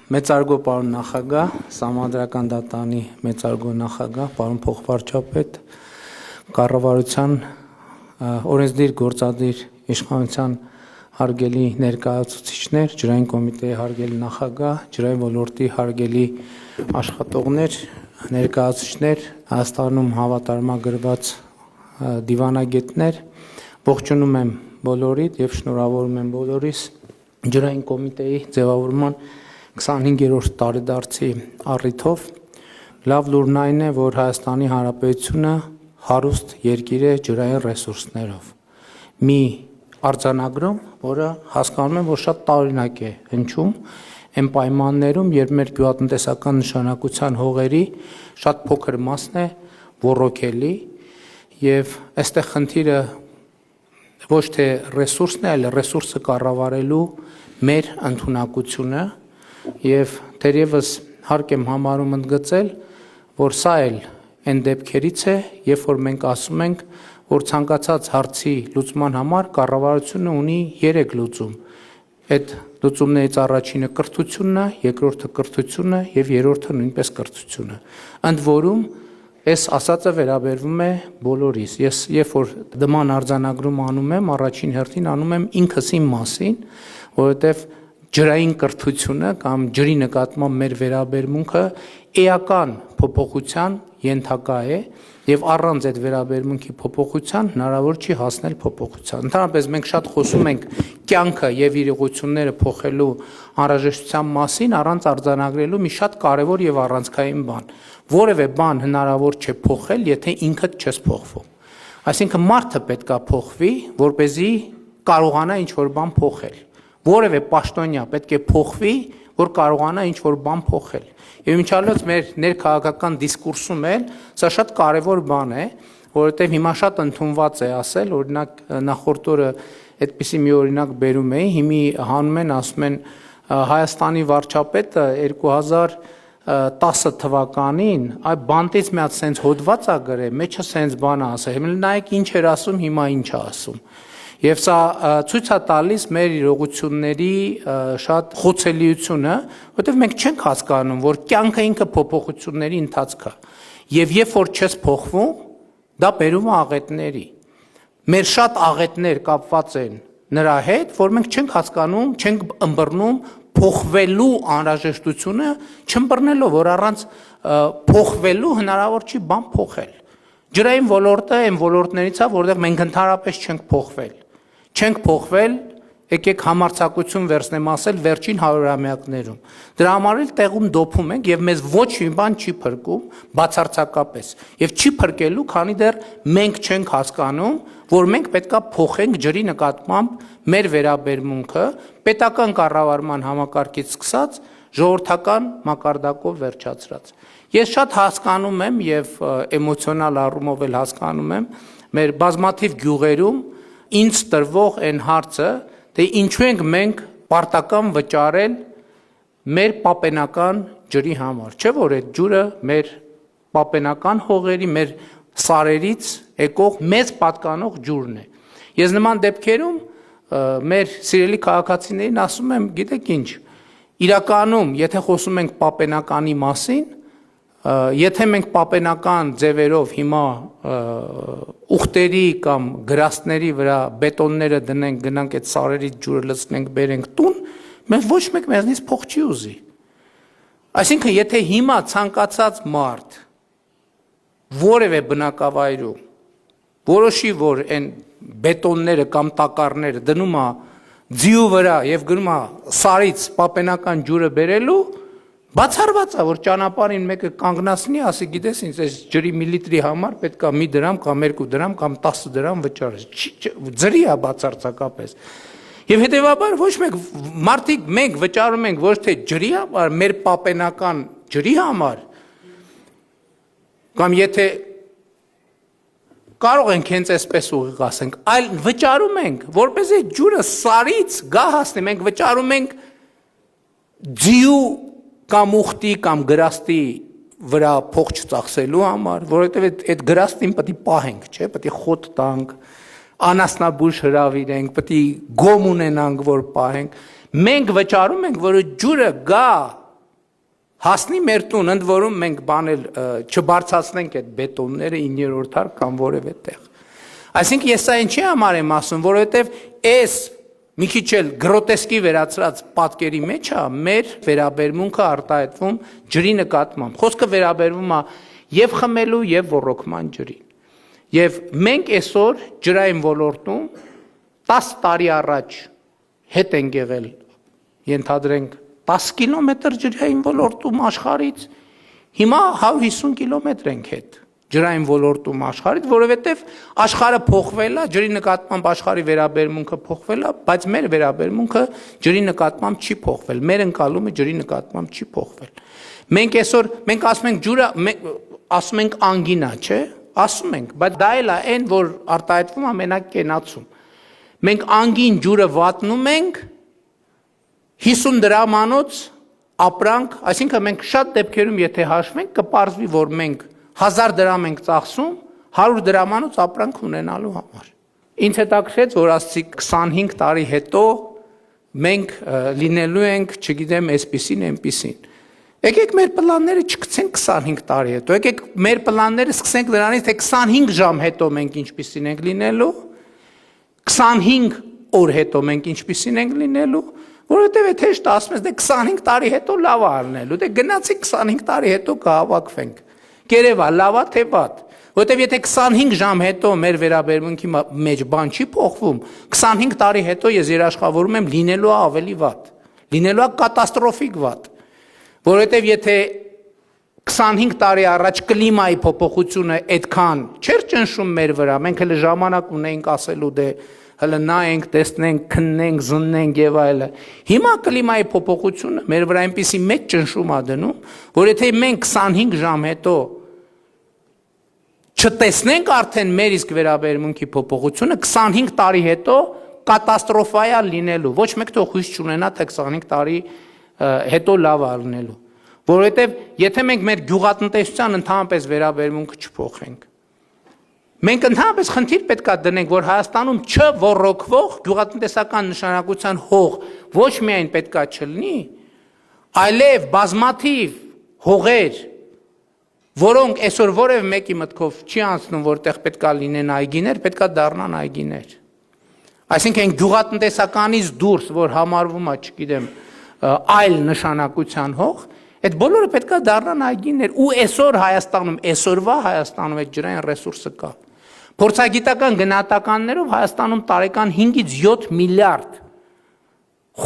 Մեծարգո պարոն նախագահ, Սահմանադրական դատարանի մեծարգո նախագահ, պարոն փոխվարչապետ, կառավարության օրենսդիր գործադիր իշխանության հարգելի ներկայացուցիչներ, ջրային կոմիտեի հարգելի նախագահ, ջրային ոլորտի հարգելի աշխատողներ, ներկայացուցիչներ, Հայաստանում հավատարմագրված դիվանագետներ, ողջունում եմ բոլորիդ եւ շնորհավորում եմ բոլորիս ջրային կոմիտեի ձևավորման 25-րդ տարեդարձի առիթով լավ լուրն այն է, որ Հայաստանի Հանրապետությունը հարուստ երկիր է ջրային ռեսուրսներով։ Մի արձանագրում, որը հասկանում եմ, որ շատ տարօրինակ է հնչում այն պայմաններում, երբ մեր գյուղատնտեսական նշանակության հողերի շատ փոքր մասն է ոռոգելի եւ այստեղ խնդիրը ոչ թե ռեսուրսն է, այլ ռեսուրսը կառավարելու մեր ընդունակությունը եւ թերևս հարկ եմ համարում ընդգծել, որ սա էլ այն դեպքերից է, երբ որ մենք ասում ենք, որ ցանկացած հարցի լուծման համար կառավարությունը ունի 3 լուծում։ Այդ լուծումներից առաջինը կրթությունն է, երկրորդը կրթությունը եւ երրորդը նույնպես կրթությունը։ Ընդ որում այս ասածը վերաբերվում է բոլորիս։ Ես երբ որ դման արձանագրում անում եմ, առաջին հերթին անում եմ ինքս իմ մասին, որովհետեւ ջրային կրթությունը կամ ջրի նկատմամբ մեր վերաբերմունքը էական փոփոխության ենթակա է եւ առանց այդ վերաբերմունքի փոփոխության հնարավոր չի հասնել փոփոխության։ Ընդհանրապես մենք շատ խոսում ենք կյանքը եւ իրողությունները փոխելու անհրաժեշտության մասին առանց արձանագրելու մի շատ կարեւոր եւ առանցքային բան։ Որևէ բան հնարավոր չէ փոխել, եթե ինքդ չես փոխվում։ Այսինքն մարդը պետքա փոխվի, որպեսզի կարողանա ինչ-որ բան փոխել։ Որևէ պաշտոնյա պետք է փոխվի, որ կարողանա ինչ-որ բան փոխել։ Եվ մինչալոց մեր ներքաղաքական դիսկուրսում էլ սա շատ կարևոր բան է, որովհետև հիմա շատ ընդունված է ասել, օրինակ նախորդ օրը այդպիսի մի օրինակ բերում էի, հիմի հանում են, ասում են Հայաստանի վարչապետը 2010 թվականին այ բանտից մի հատ սենց հոդված է գրել, մեջը սենց բան է ասել, հիմա նայեք ինչ էր ասում, հիմա ինչ է ասում։ Եվ սա ցույց է տալիս մեր իրողությունների շատ խոցելիությունը, որովհետև մենք չենք հասկանում, որ կյանքը ինքը փոփոխությունների ընթացք է։ Եվ երբ որ չես փոխվում, դա բերում է աղետների։ Մեր շատ աղետներ կապված են նրա հետ, որ մենք չենք հասկանում, չենք ըմբռնում փոխվելու անհրաժեշտությունը, չըմբռնելով, որ առանց փոխվելու հնարավոր չի բան փոխել։ Ջրային ոլորտը այն ոլորտներից է, որտեղ մենք ընդհանրապես չենք փոխվել։ Չենք փոխվել, եկեք համարձակություն վերցնեմ ասել վերջին 100-ամյակներում։ Դրա համար էլ տեղում դոփում ենք եւ մեզ ոչ մի բան չի փրկում բացարձակապես։ Եվ չի փրկելու, քանի դեռ մենք չենք հասկանում, որ մենք պետքա փոխենք ջրի նկատմամբ մեր վերաբերմունքը պետական կառավարման համակարգից սկսած ժողովրդական մակարդակով վերջացրած։ Ես շատ հասկանում եմ եւ էմոցիոնալ առումով էլ հասկանում եմ մեր բազմաթիվ գյուղերում ինձ տրվող այն հարցը, թե ինչու ենք մենք պարտական վճարել մեր պապենական ջրի համար, չէ՞ որ այդ ջուրը մեր պապենական հողերի, մեր սարերից եկող մեծ պատկանող ջուրն է։ Ես նման դեպքերում մեր սիրելի քաղաքացիներին ասում եմ, գիտեք ինչ, իրականում, եթե խոսում ենք պապենականի մասին, եթե մենք պապենական ձևերով հիմա ուխտերի կամ գրաստների վրա բետոնները դնենք, գնանք այդ սարերից ջուրը լցնենք, բերենք տուն, մենք ոչ մեկ մեզնից փող չի ուզի։ Այսինքն, եթե հիմա ցանկացած մարդ որևէ բնակավայրում որոշի, որ այն բետոնները կամ տակառները դնում է ձիու վրա եւ գնում է սարից պապենական ջուրը բերելու, բացառված է, որ ճանապարհին մեկը կանգնացնի, ասի, գիտես ինձ այս ջրի մի լիտրի համար պետքա մի դրամ կամ 2 դրամ կամ 10 դրամ վճարես։ Ջրի է բացարձակապես։ Եվ հետեւաբար ոչ մեկ մարդիկ մենք վճարում ենք ոչ թե ջրի համար, մեր պապենական ջրի համար, կամ եթե կարող ենք հենց այսպես ուղիղ ասենք, այլ վճարում ենք, որպեսզի ջուրը սարից գա հասնի, մենք վճարում ենք ձիու կամ ուխտի կամ գրաստի վրա փող չծախսելու համար, որովհետև այդ գրաստին պետք է պահենք, չէ՞, պետք է խոտ տանք, անասնաբույժ հրավիրենք, պետք է գոմ ունենանք, որ պահենք։ Մենք վճարում ենք, որ ջուրը գա Հասնի մեր տուն, ընդ որում մենք բանել չբարձրացնենք այդ բետոնները 9-րդ հար կամ որևէ տեղ։ Այսինքն ես սա ինչի համար եմ ասում, որովհետև այս մի քիչ էլ գրոտեսկի վերածրած պատկերի մեջ է մեր վերաբերմունքը արտահայտվում ջրի նկատմամբ։ Խոսքը վերաբերվում է եւ խմելու եւ ոռոգման ջրին։ Եվ մենք այսօր ջրային ոլորտում 10 տարի առաջ հետ ենք եղել, ենթադրենք 10 կիլոմետր ջրային ոլորտում աշխարհից, հիմա 150 կիլոմետր ենք հետ ջրային ոլորտում աշխարհից, որովհետև աշխարհը փոխվել է, ջրի նկատմամբ աշխարհի վերաբերմունքը փոխվել է, բայց մեր վերաբերմունքը ջրի նկատմամբ չի փոխվել, մեր ընկալումը ջրի նկատմամբ չի փոխվել։ Մենք այսօր մենք ասում ենք ջուրը, ասում ենք անգինա, չէ՞, ասում ենք, բայց դա էլ է այն, որ արտահայտվում է մենակ կենացում։ Մենք անգին ջուրը վատնում ենք 50 դրամանոց ապրանք, այսինքն մենք շատ դեպքերում եթե հաշվենք, կպարզվի, որ մենք 1000 դրամ ենք ծախսում 100 դրամանոց ապրանք ունենալու համար։ Ինձ հետաքրքրեց, որ ասացի 25 տարի հետո մենք լինելու ենք, չգիտեմ, այսպիսին, այնպիսին։ Եկեք մեր պլանները չգցենք 25 տարի հետո, եկեք մեր պլանները սկսենք նրանից, թե 25 ժամ հետո մենք ինչպիսին ենք լինելու, 25 օր հետո մենք ինչպիսին ենք լինելու, որովհետև եթե հեշտ ասում ես, դե 25 տարի հետո լավ է ալնելու, դե գնացի 25 տարի հետո կհավաքվենք։ Կերևա, լավա թե վատ, որովհետև եթե 25 ժամ հետո մեր վերաբերմունքի մեջ բան չի փոխվում, 25 տարի հետո ես երաշխավորում եմ լինելու է ավելի վատ, լինելու է կատաստրոֆիկ վատ, որովհետև եթե 25 տարի առաջ կլիմայի փոփոխությունը այդքան չէր ճնշում մեր վրա, մենք հələ ժամանակ ունեինք ասելու դե հələ նայենք, տեսնենք, քննենք, զննենք եւ այլն։ Հիմա կլիմայի փոփոխությունը մեր վրա այնպեսի մեծ ճնշում է դնում, որ եթե մենք 25 ժամ հետո չտեսնենք արդեն մեր իսկ վերաբերմունքի փոփոխությունը, 25 տարի հետո կատաստրոֆա է լինելու։ Ոչ մեկ թող հույս չունենա, թե 25 տարի հետո լավ է լինելու։ Որովհետև եթե մենք մեր գյուղատնտեսության ընդհանրապես վերաբերմունքը չփոխենք, մենք ընդհանրապես խնդիր պետք է դնենք, որ Հայաստանում չոռոգվող գյուղատնտեսական նշանակության հող ոչ միայն պետք է չլինի, այլև բազմաթիվ հողեր, որոնք այսօր որևէ մեկի մտքով չի անցնում, որտեղ պետք է լինեն այգիներ, պետք է դառնան այգիներ։ Այսինքն գյուղատնտեսականից դուրս, որ համարվում է, չգիտեմ, այլ նշանակության հող, այդ բոլորը պետք է դառնան այգիներ, ու այսօր Հայաստանում, այսօրվա Հայաստանում այդ ջրային ռեսուրսը կա։ Փորձագիտական գնահատականներով Հայաստանում տարեկան 5-ից 7 միլիարդ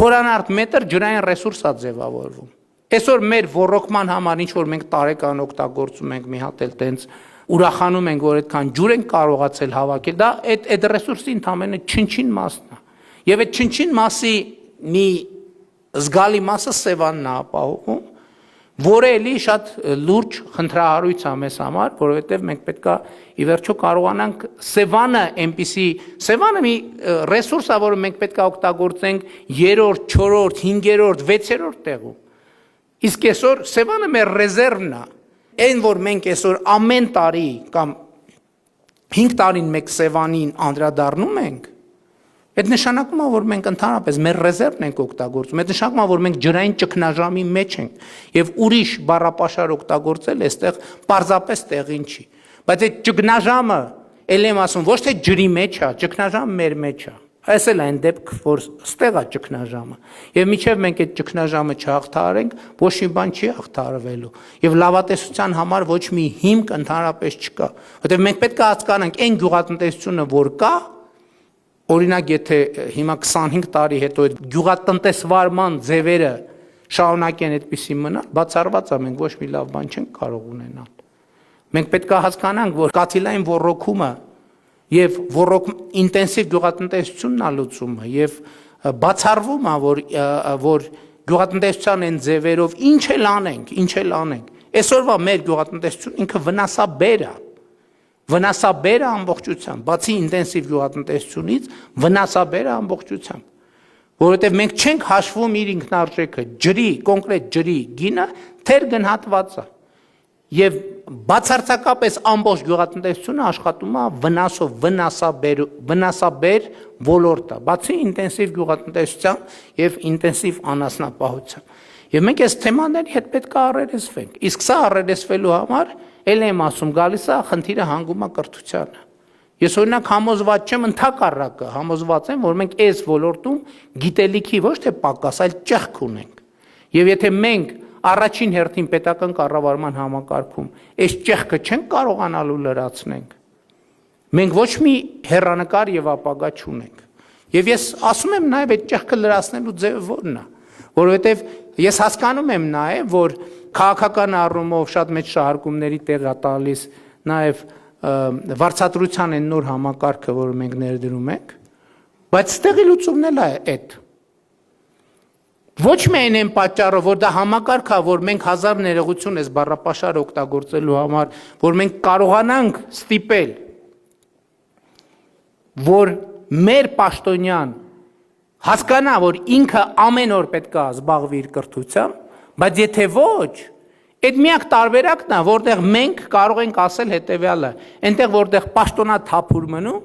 խորանարդ մետր ջրային ռեսուրս է ձևավորվում։ Այսօր մեր ոռոգման համար ինչ որ մենք տարեկան օգտագործում ենք մի հատ էլ տենց ուրախանում ենք, որ այդքան ջուր ենք կարողացել հավաքել, դա այդ ռեսուրսի ընդամենը չնչին մասն է։ Եվ այդ չնչին մասի մի զգալի մասը Սևանն է ապահովում, որը էլի շատ լուրջ խնդրահարույց է մեզ համար, որովհետև մենք պետքա ի վերջո կարողանանք Սևանը այնպիսի, Սևանը մի ռեսուրս է, որը մենք պետքա օգտագործենք 3-րդ, 4-րդ, 5-րդ, 6-րդ տեղում։ Իսկ այսօր Սևանը մեր ռեզերվն է, այն որ մենք այսօր ամեն տարի կամ 5 տարին մեկ Սևանին անդրադառնում ենք, այդ նշանակում է, որ մենք ընդհանրապես մեր ռեզերվն ենք օգտագործում, այդ նշանակում է, որ մենք ջրային ճգնաժամի մեջ ենք եւ ուրիշ բառապաշար օգտագործել այստեղ պարզապես տեղին չի։ Բայց այդ ճգնաժամը, ել եմ ասում, ոչ թե ջրի մեջ է, ճգնաժամը մեր մեջ է։ Այս էլ այն դեպք, որ ստեղ է ճգնաժամը։ Եվ մինչև մենք այդ ճգնաժամը չհաղթահարենք, ոչ մի բան չի հաղթահարվելու։ Եվ լավատեսության համար ոչ մի հիմք ընդհանրապես չկա։ Որտեղ մենք պետք է հասկանանք այն գյուղատնտեսությունը, որ կա, օրինակ եթե հիմա 25 տարի հետո այդ գյուղատնտեսվարման ձևերը շարունակեն այդպիսի մնալ, բացառված է մենք ոչ մի լավ բան չենք կարող ունենալ։ Մենք պետք է հասկանանք, որ կաթիլային ոռոգումը եւ ինտենսիվ գյուղատնտեսությունն է լուծումը եւ բացառվում է, որ գյուղատնտեսության այն ձևերով ինչ էլ անենք, այսօրվա մեր գյուղատնտեսությունը ինքը վնասաբեր է։ Վնասաբեր է ամբողջությամբ, բացի ինտենսիվ գյուղատնտեսությունից, վնասաբեր է ամբողջությամբ, որովհետև մենք չենք հաշվում իր ինքնարժեքը, ջրի, կոնկրետ ջրի գինը թեր գնահատված է, եւ բացարձակապես ամբողջ գյուղատնտեսությունը աշխատում է վնասաբեր ոլորտը, բացի ինտենսիվ գյուղատնտեսության եւ ինտենսիվ անասնապահության։ Եվ մենք այս թեմաների հետ պետք է առերեսվենք։ Իսկ սա առերեսվելու համար ել եմ ասում, գալիս է խնդիրը հանգում է կրթությանը։ Ես օրինակ համոզված չեմ, ընդհակառակը համոզված եմ, որ մենք այս ոլորտում գիտելիքի ոչ թե պակաս, այլ ճեղք ունենք։ Եվ եթե մենք առաջին հերթին պետական կառավարման համակարգում այս ճեղքը չենք կարողանալու լրացնենք, մենք ոչ մի հեռանկար եւ ապագա չունենք։ Եւ ես ասում եմ նաեւ այդ ճեղքը լրացնելու ձևը որն է, որովհետեւ ես հասկանում եմ նաեւ, որ քաղաքական առումով շատ մեծ շահարկումների տեղ է տալիս նաեւ վարձատրության են նոր համակարգը, որը մենք ներդրում ենք, բայց ստեղի լուծումն էլ է այդ։ Ոչ միայն այն պատճառով, որ դա համակարգ է, որ մենք հազար ներողություն ես բառապաշար օգտագործելու համար, որ մենք կարողանանք ստիպել, որ մեր պաշտոնյան հասկանա, որ ինքը ամեն օր պետք է զբաղվի իր կրթությամբ, բայց եթե ոչ, այդ միակ տարբերակն է, որտեղ մենք կարող ենք ասել հետևյալը, այնտեղ որտեղ պաշտոնա թափուր մնում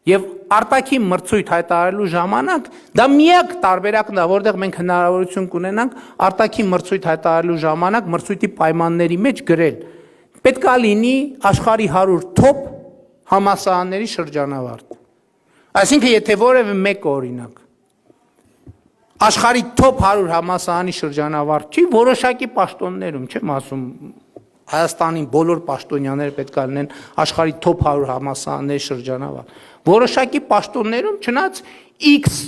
եւ արտաքին մրցույթ հայտարարելու ժամանակ դա միակ տարբերակն է, որտեղ մենք հնարավորություն կունենանք արտաքին մրցույթ հայտարարելու ժամանակ մրցույթի պայմանների մեջ գրել։ Պետք է լինի աշխարհի 100 top համալսարանների շրջանավարտ։ Այսինքն եթե որևէ մեկ օրինակ աշխարհի top 100 համալսարանի շրջանավարտ չի, որոշակի պաշտոններում, չեմ ասում Հայաստանի բոլոր պաշտոնյաները պետք է լինեն աշխարհի top 100 համալսարանների շրջանավարտ։ Որոշակի պաշտոններում չնայած X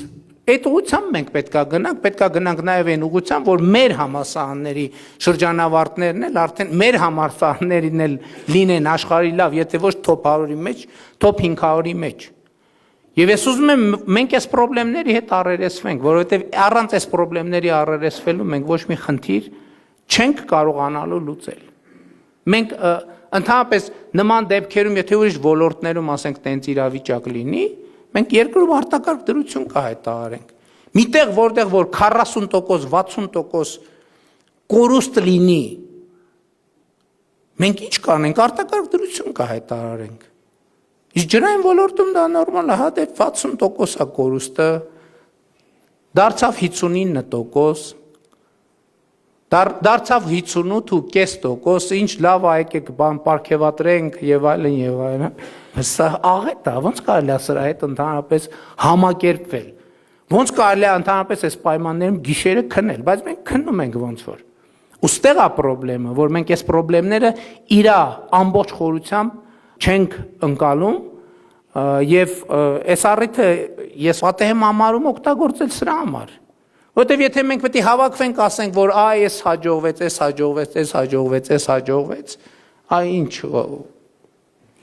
այդ ուղղությամբ մենք պետք է գնանք նաև այն ուղղությամբ, որ մեր համալսարանների շրջանավարտներն էլ արդեն մեր համալսարաններն էլ լինեն աշխարհի լավ, եթե ոչ top 100-ի մեջ, top 500-ի մեջ։ Եվ ես ուզում եմ մենք այս խնդիրների հետ առերեսվենք, որովհետև առանց այս խնդիրների առերեսվելու մենք ոչ մի խնդիր չենք կարողանալու լուծել։ Մենք ընդհանրապես նման դեպքերում, եթե ուրիշ ոլորտներում ասենք տենց իրավիճակ լինի, մենք երկրում արտակարգ դրություն կհայտարարենք։ Միտեղ որտեղ որ 40%, 60% կորուստ լինի, մենք ինչ կանենք, արտակարգ դրություն կհայտարարենք։ Իսկ ջրային ոլորտում դա նորմալ է, հա դե 60% է կորուստը, դարձավ 59%, դարձավ 58.5%, ինչ լավ է, եկեք բան պարգևատրենք եւ այլն եւ այլն։ Սա աղետ է, ոնց կարելի է սրա հետ ընդհանրապես համակերպվել։ Ոնց կարելի է ընդհանրապես այս պայմաններում գիշերը քնել, բայց մենք քննում ենք ոնց որ։ Ոստեղ է խնդրեմը, որ մենք այս խնդիրները իր ամբողջ խորությամբ չենք ընկալում եւ այս առիթը ես պատեհ եմ համարում օգտագործել սրա համար։ Որտեւ եթե մենք պետք է հավաքվենք, ասենք, որ այս հաջողվեց, այս հաջողվեց, այս հաջողվեց, այս հաջողվեց,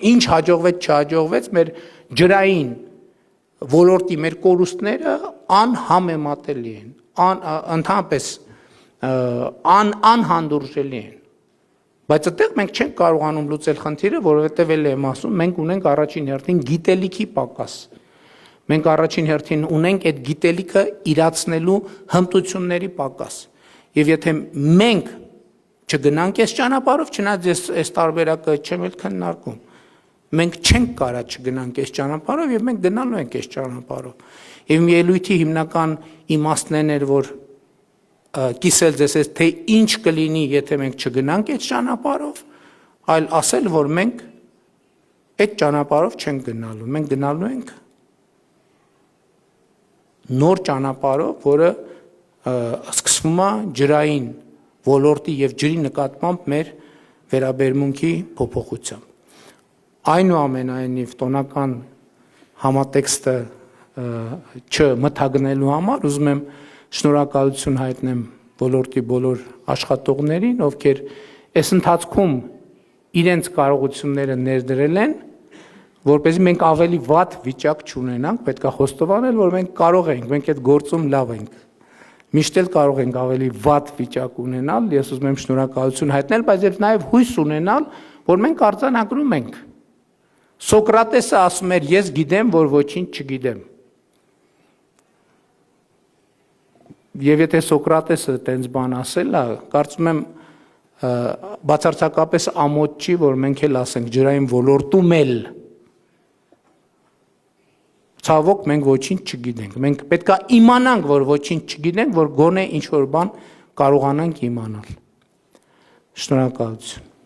ինչ հաջողվեց, չհաջողվեց, մեր ջրային ոլորտի մեր կորուստները անհամեմատելի են, ընդհանրապես անհանդուրժելի են։ Բայց այդտեղ մենք չենք կարողանում լուծել խնդիրը, որովհետև էլ եմ ասում, մենք ունենք առաջին հերթին գիտելիքի պակաս։ Մենք առաջին հերթին ունենք այդ գիտելիքը իրացնելու հմտությունների պակաս։ Եվ եթե մենք չգնանք այս ճանապարհով, չնայած այս տարբերակը չեմ էլ քննարկում, մենք չենք կարա չգնանք այս ճանապարհով եւ մենք գնալու ենք այս ճանապարհով։ Եվ մի ելույթի հիմնական իմաստն էր, որ կիսել ձեզ թե ինչ կլինի, եթե մենք չգնանք այդ ճանապարհով, այլ ասել, որ մենք այդ ճանապարհով չենք գնալու, մենք գնալու ենք նոր ճանապարհով, որը սկսվում է ջրային ոլորտի եւ ջրի նկատմամբ մեր վերաբերմունքի փոփոխությամբ։ Այնուամենայնիվ տոնական համատեքստը չմթագնելու համար ուզում եմ շնորհակալություն հայտնեմ ոլորտի բոլոր աշխատողներին, ովքեր այս ընթացքում իրենց կարողությունները ներդրել են, որպեսզի մենք ավելի վատ վիճակ չունենանք, պետք է խոստովանել, որ մենք կարող ենք, մենք այդ գործում լավ ենք։ Միշտ էլ կարող ենք ավելի վատ վիճակ ունենալ, ես ուզում եմ շնորհակալություն հայտնել, բայց եւ նաեւ հույս ունենալ, որ մենք արձանագրում ենք։ Սոկրատեսը ասում էր, ես գիտեմ, որ ոչինչ չգիտեմ։ Եվ եթե Սոկրատեսը տենց բան ասել է, կարծում եմ բացարձակապես ամոթ չի, որ մենք էլ ասենք ջրային ոլորտում էլ ցավոք մենք ոչինչ չգիտենք։ Մենք պետք է իմանանք, որ ոչինչ չգիտենք, որ գոնե ինչ որ բան կարողանանք իմանալ։ Շնորհակալություն։